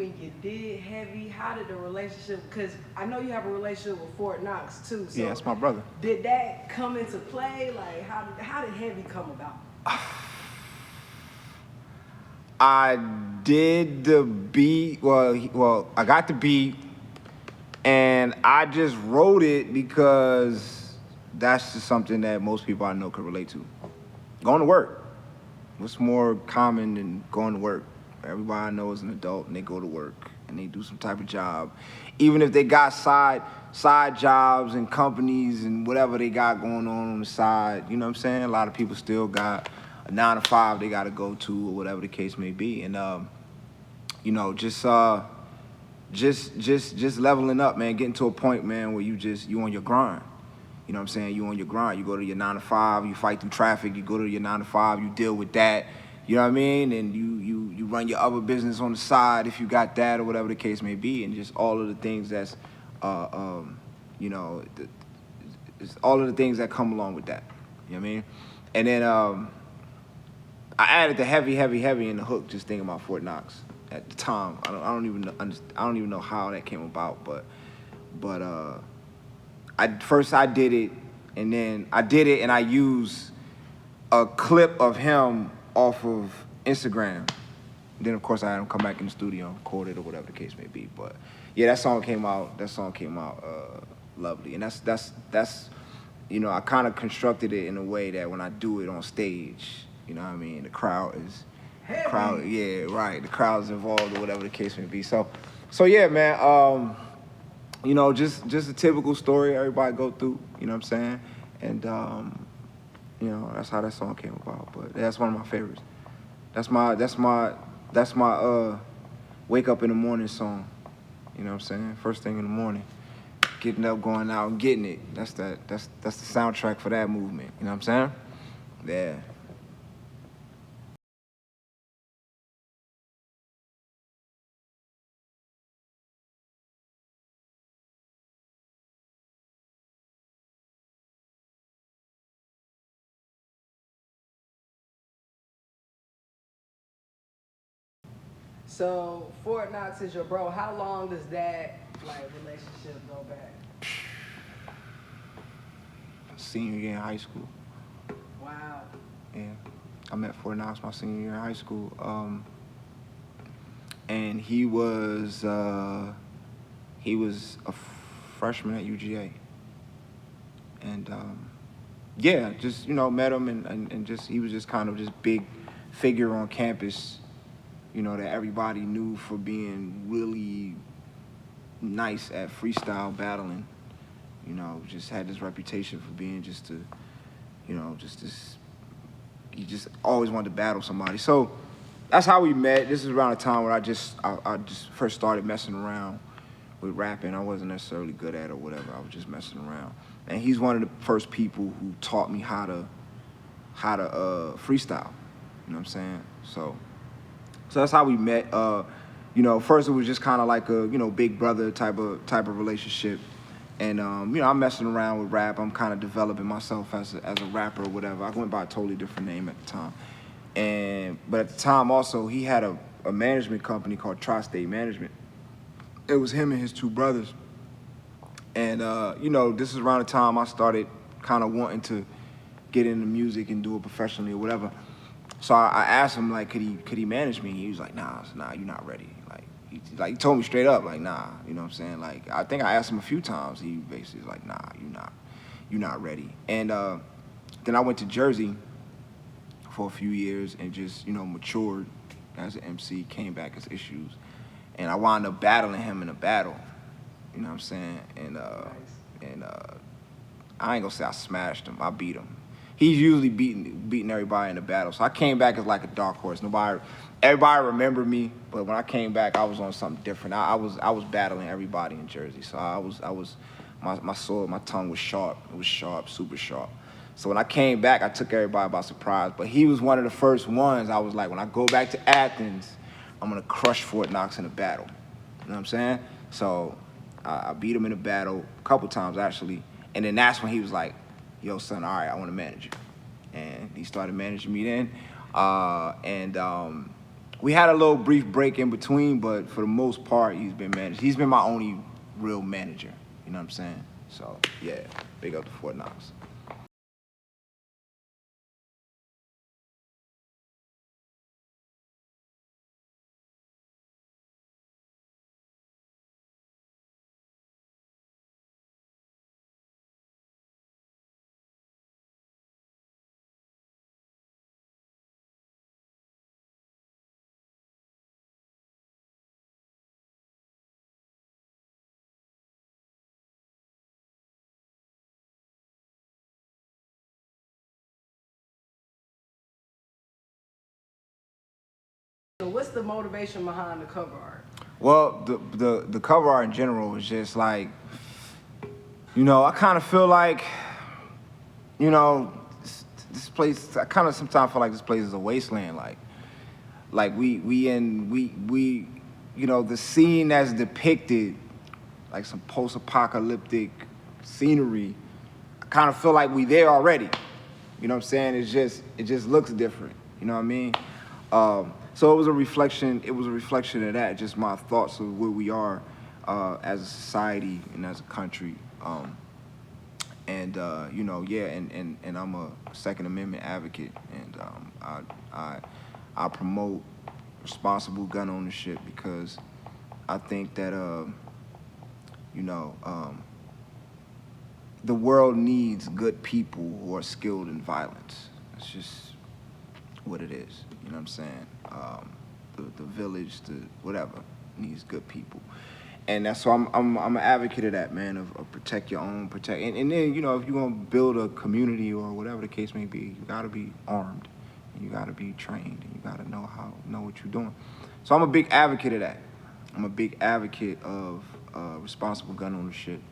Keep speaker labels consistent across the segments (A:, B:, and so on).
A: when you did heavy, how did the relationship, because I know you have a relationship with Fort Knox too. So
B: yeah, that's my brother.
A: Did that come into play? Like, how did heavy come about?
B: I did the beat, well, I got the beat, and I just wrote it because that's just something that most people I know could relate to. Going to work. What's more common than going to work? Everybody I know is an adult and they go to work and they do some type of job. Even if they got side jobs and companies and whatever they got going on the side, you know what I'm saying? A lot of people still got a 9 to 5 they got to go to or whatever the case may be. And, you know, just leveling up, man, getting to a point, man, where you on your grind. You know what I'm saying? You on your grind. You go to your 9 to 5, you fight through traffic, you go to your 9 to 5, you deal with that. You know what I mean? And you run your other business on the side if you got that or whatever the case may be, and just all of the things that's, you know, it's all of the things that come along with that. You know what I mean? And then I added the heavy in the hook, just thinking about Fort Knox at the time. I don't even know how that came about, but first I did it, and then I used a clip of him off of Instagram. Then of course I had him come back in the studio, record it or whatever the case may be. But yeah, that song came out lovely, and that's you know, I kind of constructed it in a way that when I do it on stage, you know what I mean, the crowd is yeah, right, the crowd's involved or whatever the case may be. So yeah, man. You know, just a typical story everybody go through, you know what I'm saying? And, you know, that's how that song came about. But that's one of my favorites. That's my wake up in the morning song. You know what I'm saying? First thing in the morning. Getting up, going out and getting it. That's the soundtrack for that movement. You know what I'm saying? Yeah.
A: So Fort Knox is your bro. How long does that relationship go back?
B: Senior year in high school.
A: Wow.
B: Yeah, I met Fort Knox my senior year in high school, and he was a freshman at UGA, and yeah, just, you know, met him, and just he was just kind of this big figure on campus, you know, that everybody knew for being really nice at freestyle battling. You know, just had this reputation for being just you know, just this, he just always wanted to battle somebody. So that's how we met. This is around the time where I just first started messing around with rapping. I wasn't necessarily good at it or whatever. I was just messing around. And he's one of the first people who taught me how to freestyle. You know what I'm saying? So that's how we met. You know, first it was just kind of like a, you know, big brother type of relationship. And you know, I'm messing around with rap. I'm kind of developing myself as a rapper or whatever. I went by a totally different name at the time. But at the time also, he had a management company called Tri-State Management. It was him and his 2 brothers. And you know, this is around the time I started kind of wanting to get into music and do it professionally or whatever. So I asked him, like, could he manage me? He was like, nah, you're not ready. He told me straight up, like, nah, you know what I'm saying? Like, I think I asked him a few times. He basically was like, nah, you're not ready. And then I went to Jersey for a few years and just, you know, matured as an MC, came back as Ishues. And I wound up battling him in a battle, you know what I'm saying? And I ain't gonna say I smashed him, I beat him. He's usually beating everybody in the battle. So I came back as like a dark horse. Everybody remembered me, but when I came back, I was on something different. I was battling everybody in Jersey. So my sword, my tongue was sharp. It was sharp, super sharp. So when I came back, I took everybody by surprise. But he was one of the first ones. I was like, when I go back to Athens, I'm gonna crush Fort Knox in a battle. You know what I'm saying? So I beat him in a battle a couple times actually. And then that's when he was like, yo, son, all right, I want to manage you. And he started managing me then. we had a little brief break in between, but for the most part, he's been managed. He's been my only real manager. You know what I'm saying? So yeah, big up to Fort Knox.
A: So what's the motivation behind the cover art?
B: Well, the cover art in general is just like, you know, I kind of feel like, you know, this place. I kind of sometimes feel like this place is a wasteland. Like we, you know, the scene that's depicted, like some post-apocalyptic scenery. I kind of feel like we there already. You know what I'm saying? It just looks different. You know what I mean? So it was a reflection. It was a reflection of that. Just my thoughts of where we are as a society and as a country. You know, yeah, and I'm a Second Amendment advocate, and I promote responsible gun ownership because I think that you know, the world needs good people who are skilled in violence. It's just what it is. You know what I'm saying? The village, the whatever, needs good people. And that's so I'm an advocate of that, man, of protect your own, protect. And then, you know, if you're going to build a community or whatever the case may be, you got to be armed. And you got to be trained. And you got to know what you're doing. So I'm a big advocate of that. I'm a big advocate of responsible gun ownership.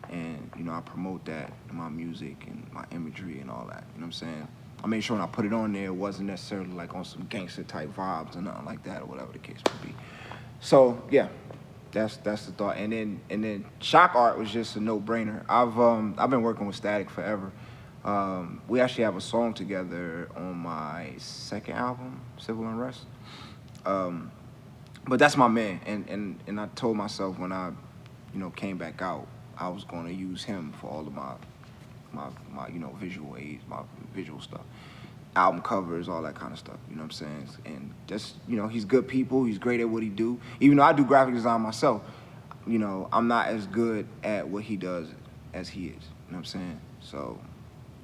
B: And, you know, I promote that in my music and my imagery and all that. You know what I'm saying? I made sure when I put it on there, it wasn't necessarily like on some gangster type vibes or nothing like that or whatever the case may be. So, yeah. That's the thought, and then shock art was just a no-brainer. I've been working with Static forever. We actually have a song together on my second album, Civil Unrest. But that's my man, and I told myself when I, you know, came back out, I was going to use him for all of my you know, visual aids, my visual stuff. Album covers, all that kind of stuff, you know what I'm saying? And just, you know, he's good people, he's great at what he do. Even though I do graphic design myself, you know, I'm not as good at what he does as he is, you know what I'm saying? So,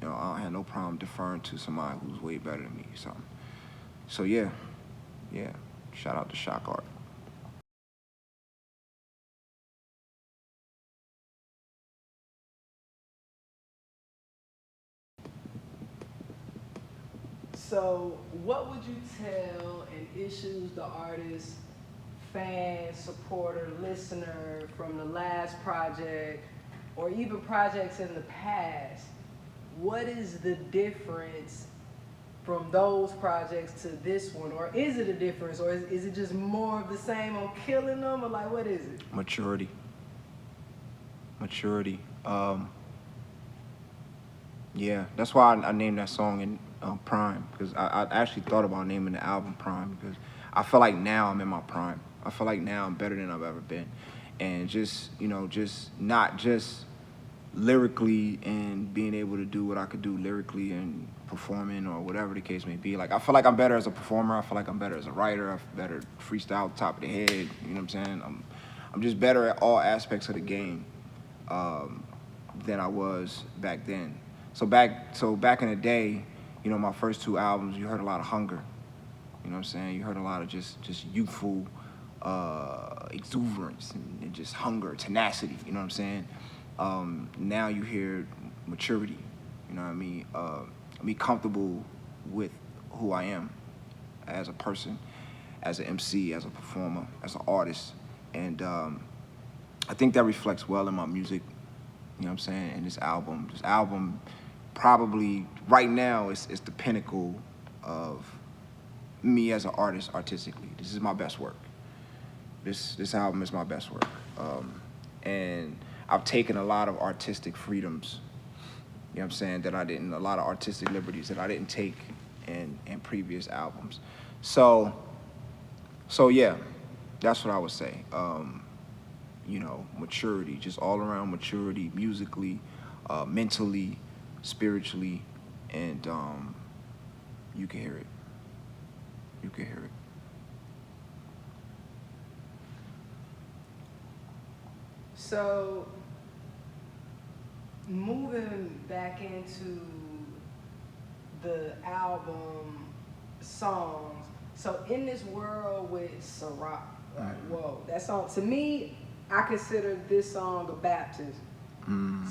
B: you know, I don't have no problem deferring to somebody who's way better than me or something. So yeah, shout out to Shock Art.
A: So what would you tell an Ishues the Artist fan, supporter, listener from the last project or even projects in the past? What is the difference from those projects to this one? Or is it a difference? Or is it just more of the same on killing them? Or like, what is it?
B: Maturity. Yeah, that's why I named that song in Prime, because I actually thought about naming the album Prime because I feel like now I'm in my prime. I feel like now I'm better than I've ever been. And just, you know, just not just lyrically and being able to do what I could do lyrically and performing or whatever the case may be. Like, I feel like I'm better as a performer. I feel like I'm better as a writer. I'm better freestyle, top of the head. You know what I'm saying? I'm just better at all aspects of the game than I was back then. So back in the day, you know, my first two albums, you heard a lot of hunger. You know what I'm saying? You heard a lot of just youthful exuberance and just hunger, tenacity. You know what I'm saying? Now you hear maturity. You know what I mean? Me comfortable with who I am as a person, as an MC, as a performer, as an artist, and I think that reflects well in my music. You know what I'm saying? And this album probably right now is the pinnacle of me as an artist artistically. This is my best work. This album is my best work. And I've taken a lot of artistic freedoms, you know what I'm saying, a lot of artistic liberties that I didn't take in previous albums. So So yeah, that's what I would say. Maturity, just all around maturity, musically, mentally, spiritually, and you can hear it. You can hear it.
A: So, moving back into the album songs. So in this world with Ciroc, like whoa, that song to me, I consider this song a baptism.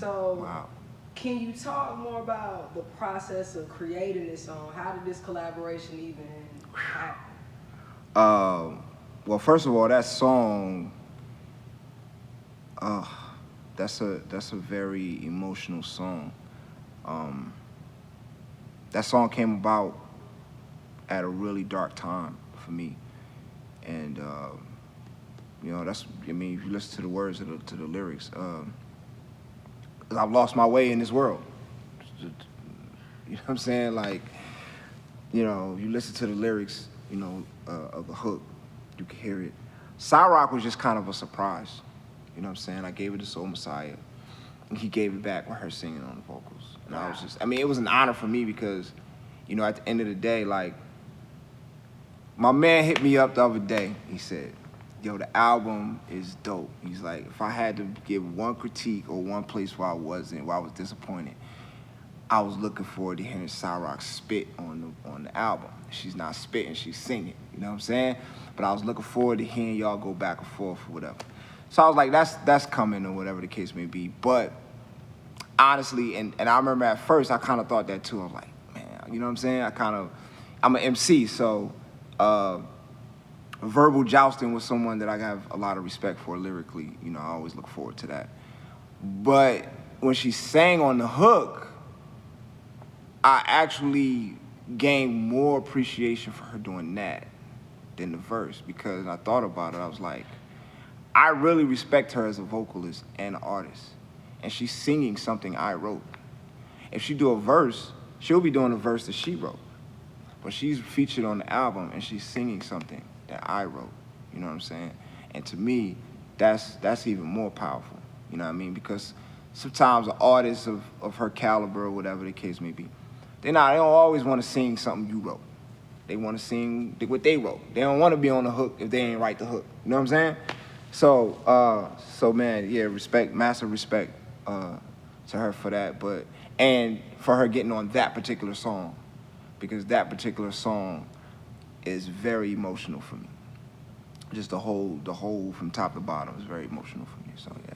A: So
B: Wow.
A: can you talk more about the process of creating this song? How did this collaboration even happen?
B: Well, first of all, that song, uh, that's a very emotional song. Um, that song came about at a really dark time for me, and I mean, if you listen to the words to the lyrics, I've lost my way in this world. You know what I'm saying? Like, you listen to the lyrics, of the hook, you can hear it. Cyrock was just kind of a surprise. You know what I'm saying? I gave it to Soul Messiah, and he gave it back with her singing on the vocals. And I mean, it was an honor for me because, at the end of the day, like, my man hit me up the other day. He said, yo, the album is dope. He's like, if I had to give one critique or one place where I was disappointed, I was looking forward to hearing Cyrock spit on the album. She's not spitting, she's singing. You know what I'm saying? But I was looking forward to hearing y'all go back and forth or whatever. So I was like, that's coming or whatever the case may be. But honestly, and I remember at first I kind of thought that too. I was like, man, you know what I'm saying? I'm an MC, so verbal jousting with someone that I have a lot of respect for lyrically. I always look forward to that. But when she sang on the hook, I actually gained more appreciation for her doing that than the verse, because I thought about it. I was like, I really respect her as a vocalist and an artist, and she's singing something I wrote. If she do a verse, she'll be doing a verse that she wrote, but she's featured on the album and she's singing something that I wrote. You know what I'm saying? And to me, that's even more powerful. You know what I mean? Because sometimes an artist of her caliber or whatever the case may be, they don't always want to sing something you wrote. They want to sing what they wrote. They don't want to be on the hook if they ain't write the hook. You know what I'm saying? So man, yeah, respect, massive respect to her for that, and for her getting on that particular song, because that particular song is very emotional for me. Just the whole from top to bottom is very emotional for me. So yeah.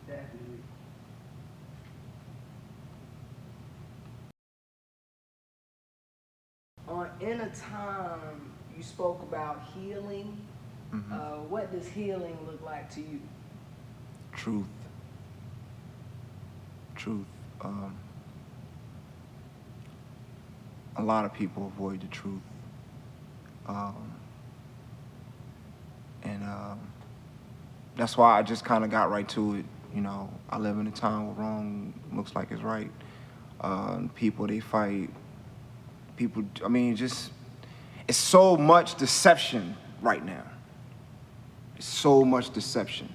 A: Definitely. In a time you spoke about healing. What does healing look like to you?
B: Truth. A lot of people avoid the truth. And that's why I just kind of got right to it. I live in a time where wrong looks like it's right. People, they fight. People, I mean, it's so much deception right now. It's so much deception.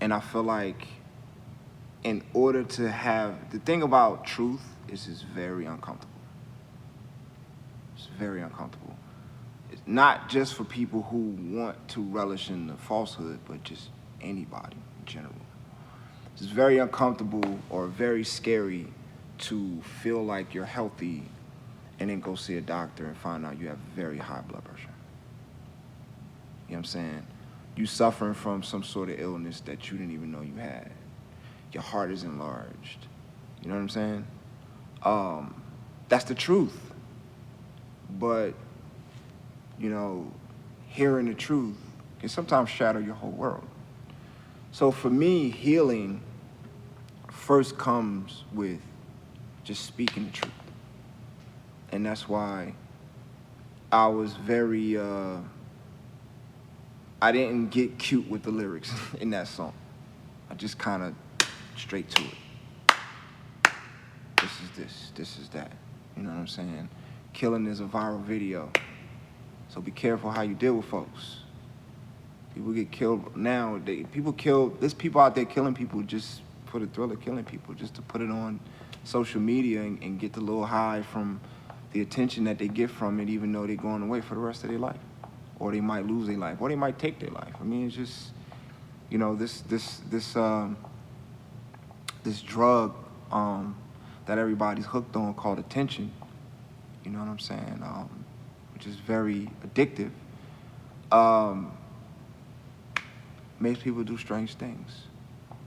B: And I feel like in order to have, the thing about truth is it's very uncomfortable. It's very uncomfortable. It's not just for people who want to relish in the falsehood, but just anybody in general. It's very uncomfortable or very scary to feel like you're healthy and then go see a doctor and find out you have very high blood pressure. You know what I'm saying? You suffering from some sort of illness that you didn't even know you had. Your heart is enlarged. You know what I'm saying? That's the truth. But, hearing the truth can sometimes shatter your whole world. So for me, healing first comes with just speaking the truth. And that's why I was very, I didn't get cute with the lyrics in that song. I just kind of straight to it. This is that. You know what I'm saying? Killing is a viral video. So be careful how you deal with folks. People get killed now. There's people out there killing people just for the thrill of killing people, just to put it on social media and get the little high from the attention that they get from it, even though they're going away for the rest of their life. Or they might lose their life, or they might take their life. I mean, it's just, you know, this drug that everybody's hooked on called attention, you know what I'm saying, which is very addictive, makes people do strange things,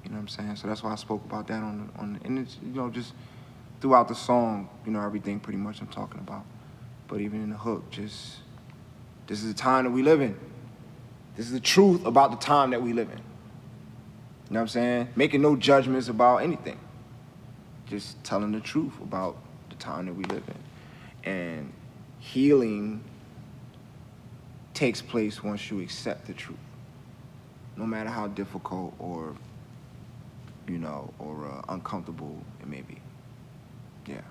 B: you know what I'm saying? So that's why I spoke about that and it's, you know, just throughout the song, you know, everything pretty much I'm talking about. But even in the hook, just, this is the time that we live in. This is the truth about the time that we live in. You know what I'm saying? Making no judgments about anything. Just telling the truth about the time that we live in. And healing takes place once you accept the truth. No matter how difficult or, you know, or uncomfortable it may be. Yeah.